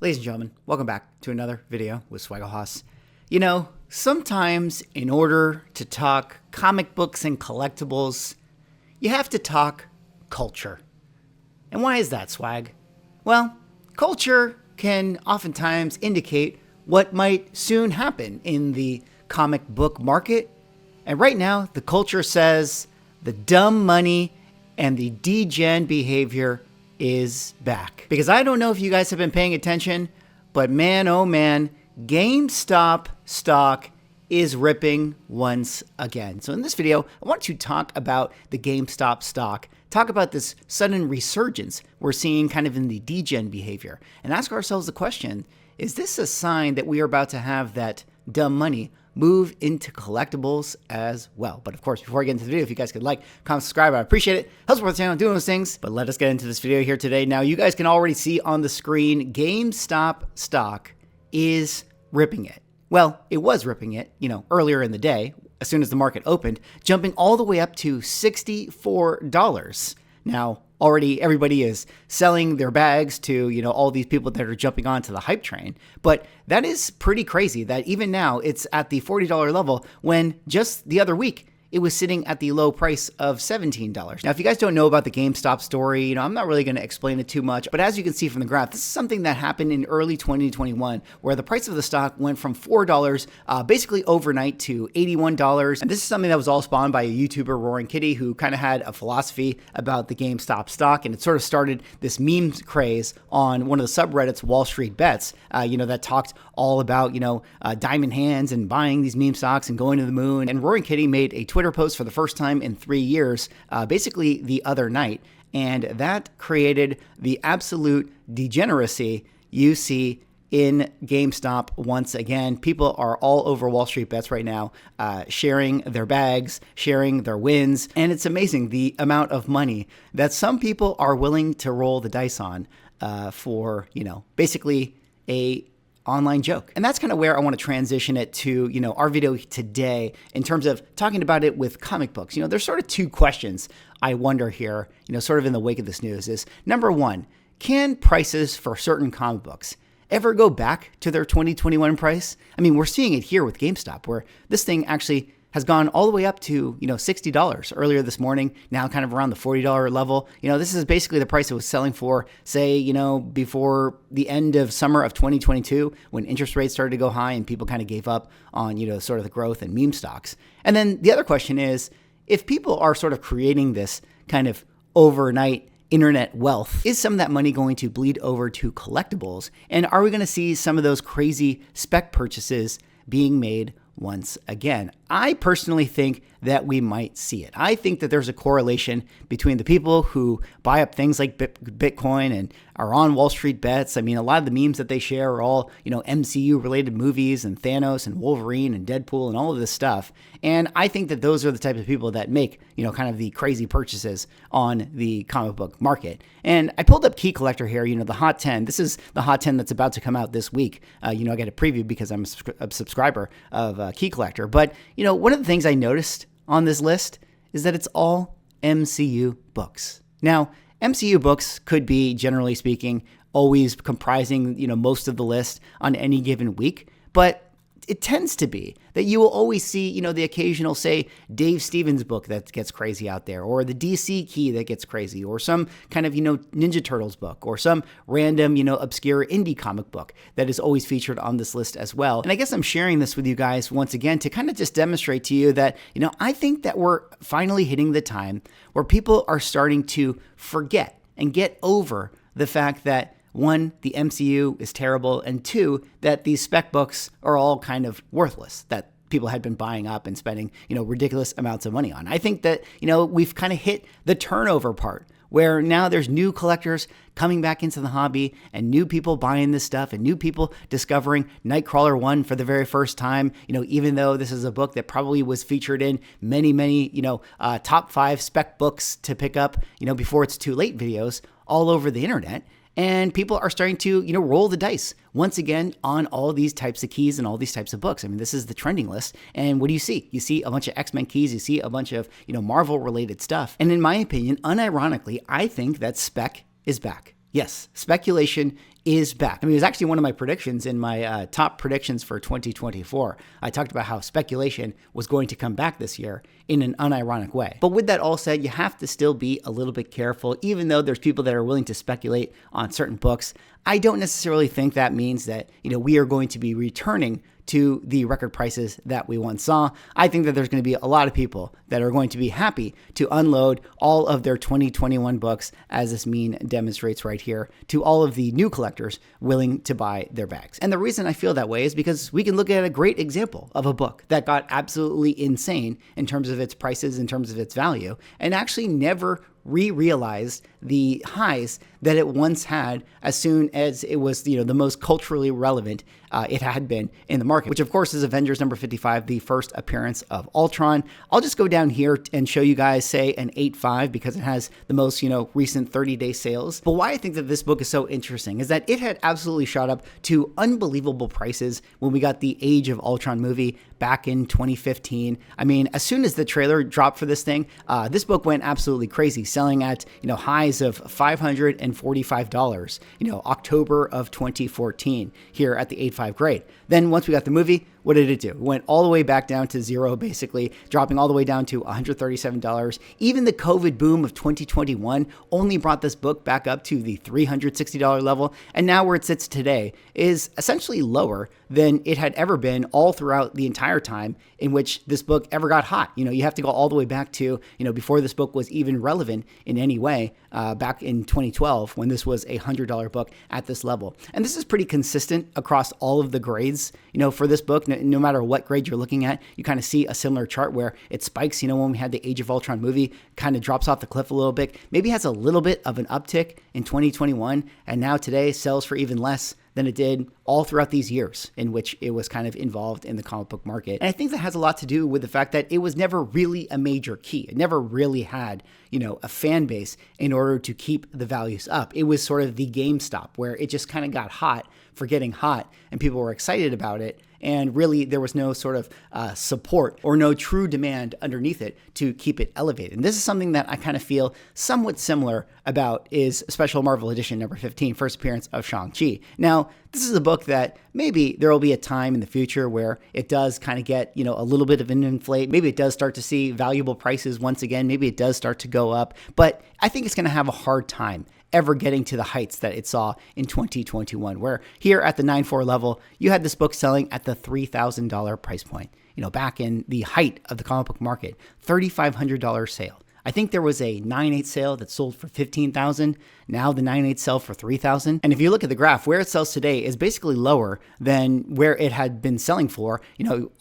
Ladies and gentlemen, welcome back to another video with Swaggle. You know, sometimes in order to talk comic books and collectibles, you have to talk culture. And why is that, Swag? Well, culture can oftentimes indicate what might soon happen in the comic book market. And right now, the culture says the dumb money and the degen behavior is back. Because I don't know if you guys have been paying attention, but man, oh man, GameStop stock is ripping once again. So in this video, I want to talk about the GameStop stock, talk about this sudden resurgence we're seeing kind of in the degen behavior, and ask ourselves the question, is this a sign that we are about to have that dumb money move into collectibles as well? But of course, before I get into the video, if you guys could like, comment, subscribe, I appreciate it. Helps support the channel doing those things. But let us get into this video here today. Now, you guys can already see on the screen, GameStop stock is ripping it. Well, it was ripping it, earlier in the day, as soon as the market opened, jumping all the way up to $64. Now, already everybody is selling their bags to, all these people that are jumping onto the hype train. But that is pretty crazy that even now it's at the $40 level when just the other week it was sitting at the low price of $17. Now, if you guys don't know about the GameStop story, I'm not really going to explain it too much, but as you can see from the graph, this is something that happened in early 2021, where the price of the stock went from $4 basically overnight to $81. And this is something that was all spawned by a YouTuber, Roaring Kitty, who kind of had a philosophy about the GameStop stock, and it sort of started this meme craze on one of the subreddits, Wall Street Bets, that talked all about, diamond hands and buying these meme stocks and going to the moon. And Roaring Kitty made a Twitter post for the first time in 3 years, basically the other night. And that created the absolute degeneracy you see in GameStop once again. People are all over Wall Street Bets right now, sharing their bags, sharing their wins. And it's amazing the amount of money that some people are willing to roll the dice on for, basically a online joke. And that's kind of where I want to transition it to, our video today in terms of talking about it with comic books. There's sort of two questions I wonder here, sort of in the wake of this news is, number one, can prices for certain comic books ever go back to their 2021 price? I mean, we're seeing it here with GameStop, where this thing actually has gone all the way up to, $60 earlier this morning, now kind of around the $40 level. This is basically the price it was selling for, say, before the end of summer of 2022, when interest rates started to go high and people kind of gave up on, sort of the growth in meme stocks. And then the other question is, if people are sort of creating this kind of overnight internet wealth, is some of that money going to bleed over to collectibles? And are we going to see some of those crazy spec purchases being made once again? I personally think that we might see it. I think that there's a correlation between the people who buy up things like Bitcoin and are on Wall Street Bets. I mean, a lot of the memes that they share are all, MCU related movies and Thanos and Wolverine and Deadpool and all of this stuff. And I think that those are the type of people that make, kind of the crazy purchases on the comic book market. And I pulled up Key Collector here, the Hot 10. This is the Hot 10 that's about to come out this week. I get a preview because I'm a subscriber of Key Collector. But, one of the things I noticed on this list is that it's all MCU books. Now, MCU books could be, generally speaking, always comprising, most of the list on any given week, but it tends to be that you will always see, the occasional, say, Dave Stevens book that gets crazy out there, or the DC key that gets crazy, or some kind of, Ninja Turtles book, or some random, obscure indie comic book that is always featured on this list as well. And I guess I'm sharing this with you guys once again to kind of just demonstrate to you that, I think that we're finally hitting the time where people are starting to forget and get over the fact that, one, the MCU is terrible, and two, that these spec books are all kind of worthless, that people had been buying up and spending, ridiculous amounts of money on. I think that, we've kind of hit the turnover part, where now there's new collectors coming back into the hobby and new people buying this stuff and new people discovering Nightcrawler 1 for the very first time, even though this is a book that probably was featured in many, top 5 spec books to pick up, before it's too late videos all over the internet. And people are starting to, roll the dice once again on all these types of keys and all these types of books. I mean, this is the trending list. And what do you see? You see a bunch of X-Men keys. You see a bunch of, Marvel related stuff. And in my opinion, unironically, I think that spec is back. Yes, speculation is back. I mean, it was actually one of my predictions in my top predictions for 2024. I talked about how speculation was going to come back this year in an unironic way. But with that all said, you have to still be a little bit careful, even though there's people that are willing to speculate on certain books. I don't necessarily think that means that, we are going to be returning to the record prices that we once saw. I think that there's going to be a lot of people that are going to be happy to unload all of their 2021 books, as this meme demonstrates right here, to all of the new collectors willing to buy their bags. And the reason I feel that way is because we can look at a great example of a book that got absolutely insane in terms of its prices, in terms of its value, and actually never realized the highs that it once had as soon as it was, the most culturally relevant it had been in the market, which of course is Avengers number 55, the first appearance of Ultron. I'll just go down here and show you guys, say, an 8.5 because it has the most, recent 30-day sales. But why I think that this book is so interesting is that it had absolutely shot up to unbelievable prices when we got the Age of Ultron movie back in 2015. I mean, as soon as the trailer dropped for this thing, this book went absolutely crazy, selling at, highs of $545, October of 2014 here at the 8.5 grade. Then once we got the movie, what did it do? It went all the way back down to zero, basically, dropping all the way down to $137. Even the COVID boom of 2021 only brought this book back up to the $360 level. And now where it sits today is essentially lower than it had ever been all throughout the entire time in which this book ever got hot. You have to go all the way back to, before this book was even relevant in any way, back in 2012 when this was a $100 book at this level. And this is pretty consistent across all of the grades, for this book. No matter what grade you're looking at, you kind of see a similar chart where it spikes, when we had the Age of Ultron movie, kind of drops off the cliff a little bit, maybe has a little bit of an uptick in 2021, and now today sells for even less than it did all throughout these years in which it was kind of involved in the comic book market. And I think that has a lot to do with the fact that it was never really a major key. It never really had, a fan base in order to keep the values up. It was sort of the GameStop where it just kind of got hot for getting hot and people were excited about it. And really, there was no sort of support or no true demand underneath it to keep it elevated. And this is something that I kind of feel somewhat similar about is Special Marvel Edition number 15, first appearance of Shang-Chi. Now, this is a book that maybe there will be a time in the future where it does kind of get, a little bit of an inflate. Maybe it does start to see valuable prices once again. Maybe it does start to go up. But I think it's going to have a hard time ever getting to the heights that it saw in 2021, where here at the 9.4 level, you had this book selling at the $3,000 price point. Back in the height of the comic book market, $3,500 sale. I think there was a 9.8 sale that sold for $15,000. Now the 9.8 sell for $3,000. And if you look at the graph, where it sells today is basically lower than where it had been selling for,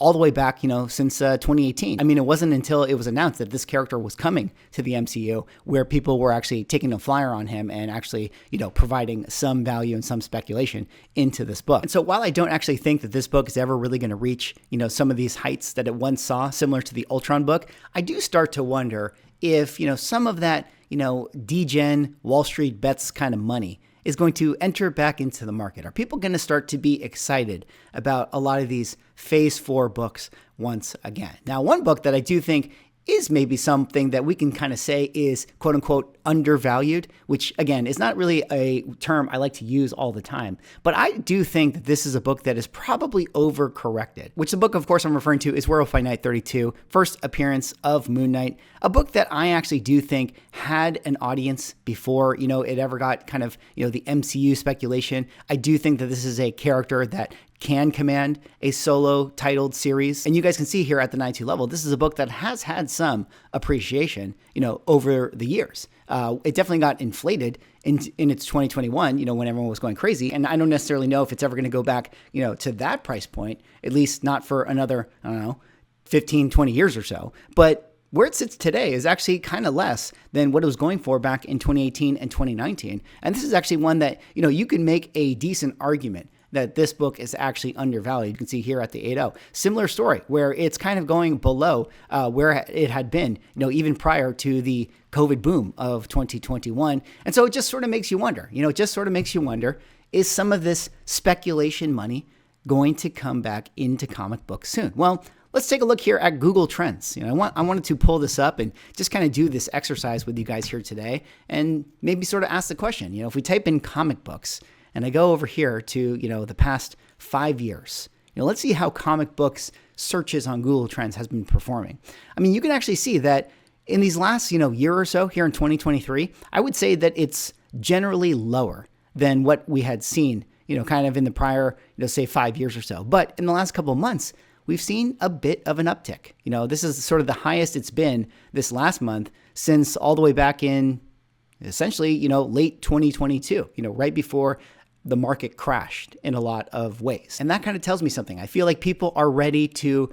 all the way back, since 2018. I mean, it wasn't until it was announced that this character was coming to the MCU where people were actually taking a flyer on him and actually, providing some value and some speculation into this book. And so while I don't actually think that this book is ever really going to reach, some of these heights that it once saw, similar to the Ultron book, I do start to wonder if, some of that, Degen, Wall Street bets kind of money is going to enter back into the market. Are people going to start to be excited about a lot of these Phase 4 books once again? Now, one book that I do think is maybe something that we can kind of say is quote unquote undervalued, which again is not really a term I like to use all the time. But I do think that this is a book that is probably overcorrected, which the book, of course, I'm referring to is Werewolf by Night 32, first appearance of Moon Knight, a book that I actually do think had an audience before, it ever got kind of, the MCU speculation. I do think that this is a character that can command a solo titled series. And you guys can see here at the 9.2 level, this is a book that has had some appreciation, over the years. It definitely got inflated in its 2021, when everyone was going crazy. And I don't necessarily know if it's ever going to go back, to that price point, at least not for another, 15, 20 years or so. But where it sits today is actually kind of less than what it was going for back in 2018 and 2019. And this is actually one that, you can make a decent argument that this book is actually undervalued. You can see here at the 8.0. Similar story where it's kind of going below where it had been, even prior to the COVID boom of 2021. And so it just sort of makes you wonder, is some of this speculation money going to come back into comic books soon? Well, let's take a look here at Google Trends. I wanted to pull this up and just kind of do this exercise with you guys here today and maybe sort of ask the question, if we type in comic books and I go over here to, the past 5 years, let's see how comic books searches on Google Trends has been performing. I mean, you can actually see that in these last, year or so here in 2023, I would say that it's generally lower than what we had seen, kind of in the prior, say 5 years or so. But in the last couple of months, we've seen a bit of an uptick. This is sort of the highest it's been this last month since all the way back in essentially, late 2022, right before the market crashed in a lot of ways. And that kind of tells me something. I feel like people are ready to,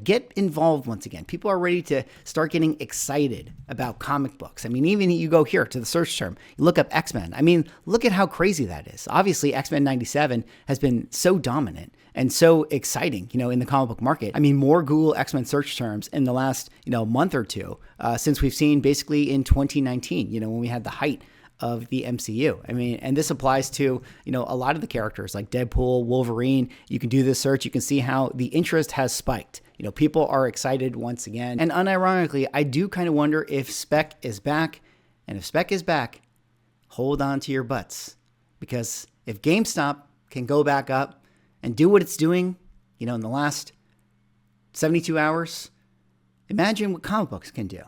get involved once again. People are ready to start getting excited about comic books. I mean, even you go here to the search term, you look up X-Men. I mean, look at how crazy that is. Obviously, X-Men 97 has been so dominant and so exciting, in the comic book market. I mean, more Google X-Men search terms in the last, month or two since we've seen basically in 2019, when we had the height of the MCU. I mean, and this applies to, a lot of the characters like Deadpool, Wolverine. You can do this search. You can see how the interest has spiked. People are excited once again. And unironically, I do kind of wonder if Spec is back. And if Spec is back, hold on to your butts. Because if GameStop can go back up and do what it's doing, in the last 72 hours, imagine what comic books can do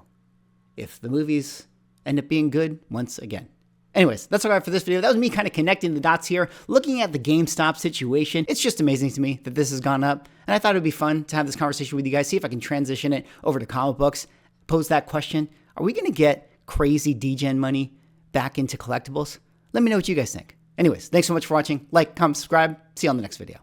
if the movies end up being good once again. Anyways, that's all I have for this video. That was me kind of connecting the dots here, looking at the GameStop situation. It's just amazing to me that this has gone up. And I thought it would be fun to have this conversation with you guys, see if I can transition it over to comic books, pose that question. Are we going to get crazy Degen money back into collectibles? Let me know what you guys think. Anyways, thanks so much for watching. Like, comment, subscribe. See you on the next video.